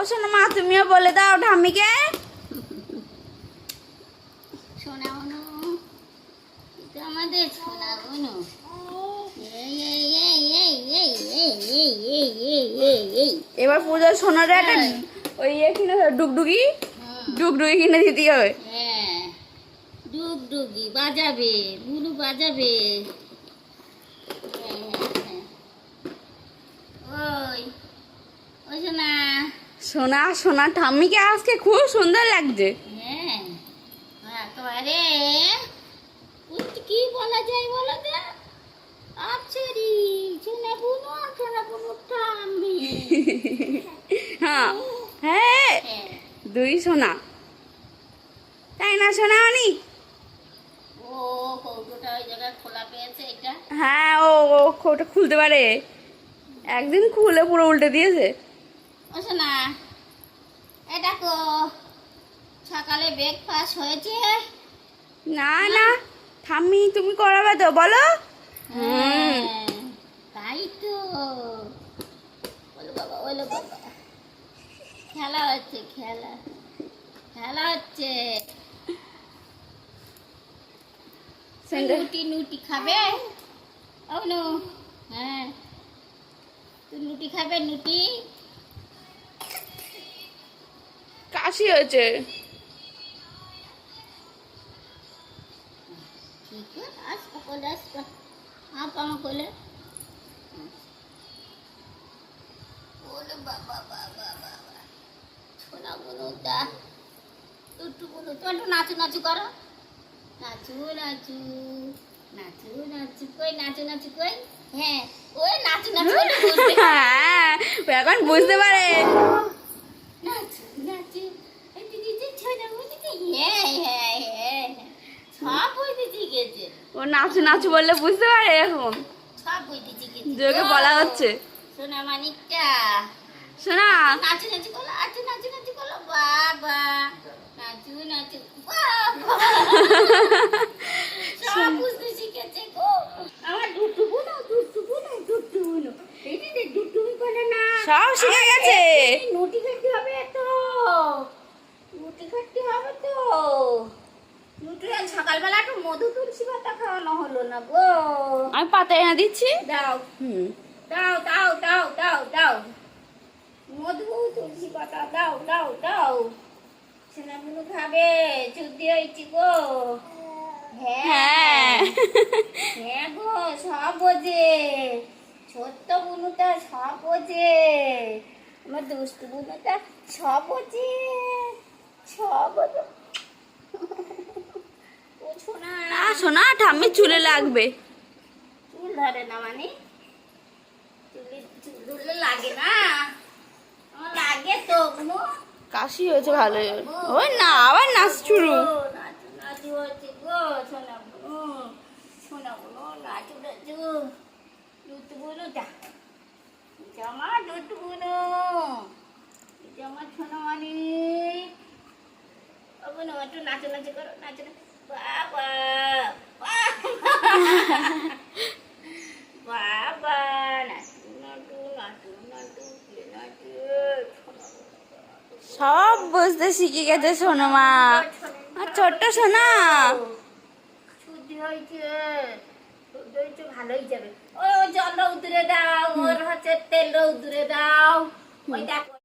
শোনো মা, তুমিও বলে দাও ঠাম্মিকে। সোনা বনু, এটা আমাদের সোনা বনু। এবার পুজোর সোনারে একটা ওই কিনে ডুগডুগি ডুগডুগি কিনে দিতে হবে। হ্যাঁ, ডুগডুগি বাজাবে, বুনু বাজাবে। ওই ওই সোনা। সোনা সোনা ঠাম্মিকে আজকে খুব সুন্দর লাগছে। হ্যাঁ, একেবারে কি বলা যায় বলো তো? আচ্ছারি সোনা বুনু, সোনা বুনু ঠাম্মি। হ্যাঁ হ্যাঁ, দুই সোনা, তাই না সোনা অনি? ও কৌটোটা ওই জায়গায় খোলা পেয়েছে এটা। হ্যাঁ, ও ওটা খুলতে পারে, একদিন খুলে পুরো উল্টে দিয়েছে। ও সোনা, এই দেখো সকালে ব্রেকফাস্ট হয়েছে। না না ঠাম্মি তুমি করাবে তো বলো। হ্যাঁ, তাই তো। বলো বাবা, বলো বাবা। খেলা হচ্ছে, খেলা খেলা হচ্ছে। নুটি নুটি খাবে? ও নু, হ্যাঁ তুই নুটি খাবে? নুটি কাশি হয়েছে। ঠিক আছে, আসবো কোলে, আসবো আপ আমার কোলে। ওরে বাবা বাবা বাবা, সোনা বুনুটা, টুটু বুনু, তুমি একটু নাচু নাচু করো। নাচু নাচু নাচু নাচু কই, নাচু নাচু কই। হ্যাঁ, ওই নাচু নাচু বলে বুঝবে। হ্যাঁ, ও এখন বুঝতে পারে। নাচু নাচু, এই দিদি যে সোনা বুনুটা, হ্যাঁ হ্যাঁ হ্যাঁ, সব বুঝতে শিখেছে। ও নাচু নাচু বললে বুঝতে পারে এখন, সব বুঝতে শিখেছে। যোগে বলা হচ্ছে। সোনা মানিকটা, শোনা নাচু নাচু করলো, নাচু নাচু নাচু করলো, বাবা নাচু নাচু, বাবা সব বুঝতে শিখেছে গো আমার দুটু বুনো, দুটু বুনো, দুটু বুনো। এই যে দুটু করে না, সব শিখে গেছে। নুটি খাটতে হবে তো, নুটি খাটতে হবে তো। নুটি আজ সকালবেলা একটু মধু তুলসী পাতা খাওয়ানো হলো না গো। আমি পাতা এনে দিচ্ছি। দাও হুম, দাও দাও দাও দাও দাও, মধু তুলসী পাতা দাও দাও দাও। সোনাগুলো খাবে, চুদি হয়েছি গো। হ্যাঁ হ্যাঁ হ্যাঁ গো, সব বোঝে। ছোট্ট বুনুটা সব বোঝে, আমার দুষ্টু বুনুটা সব বোঝে, সব বোঝে। ও সোনা, না শোনা ঠাম্মি চুলে লাগবে। চুল ধরে না মানে? চুল ধরলে লাগে না? আমার লাগে তো বুনু। কাশি হয়েছে ভালো। ওই না আবার নাচ শুরু। নাচু নাচু হচ্ছে গো, সোনা বুনু, সোনা বুনু নাচু নাচু। দুটু বুনুটা, এটা আমার দুটু বুনু, এটা আমার সোনা মানিক। ও বুনু একটু নাচু নাচু করো, নাচু নাচু। বাবা বাবা, নাচু নাচু নাচু নাচু নাচু। সব বুঝতে শিখে গেছে সোনামা, আর ছোট্ট সোনা। শুদ্ধি হয়েছে, শুদ্ধ হয়েছে, ভালোই যাবে। ও জল রৌদ্রে দাও, ওর হচ্ছে তেল রৌদ্রে দাও। ওই দেখো।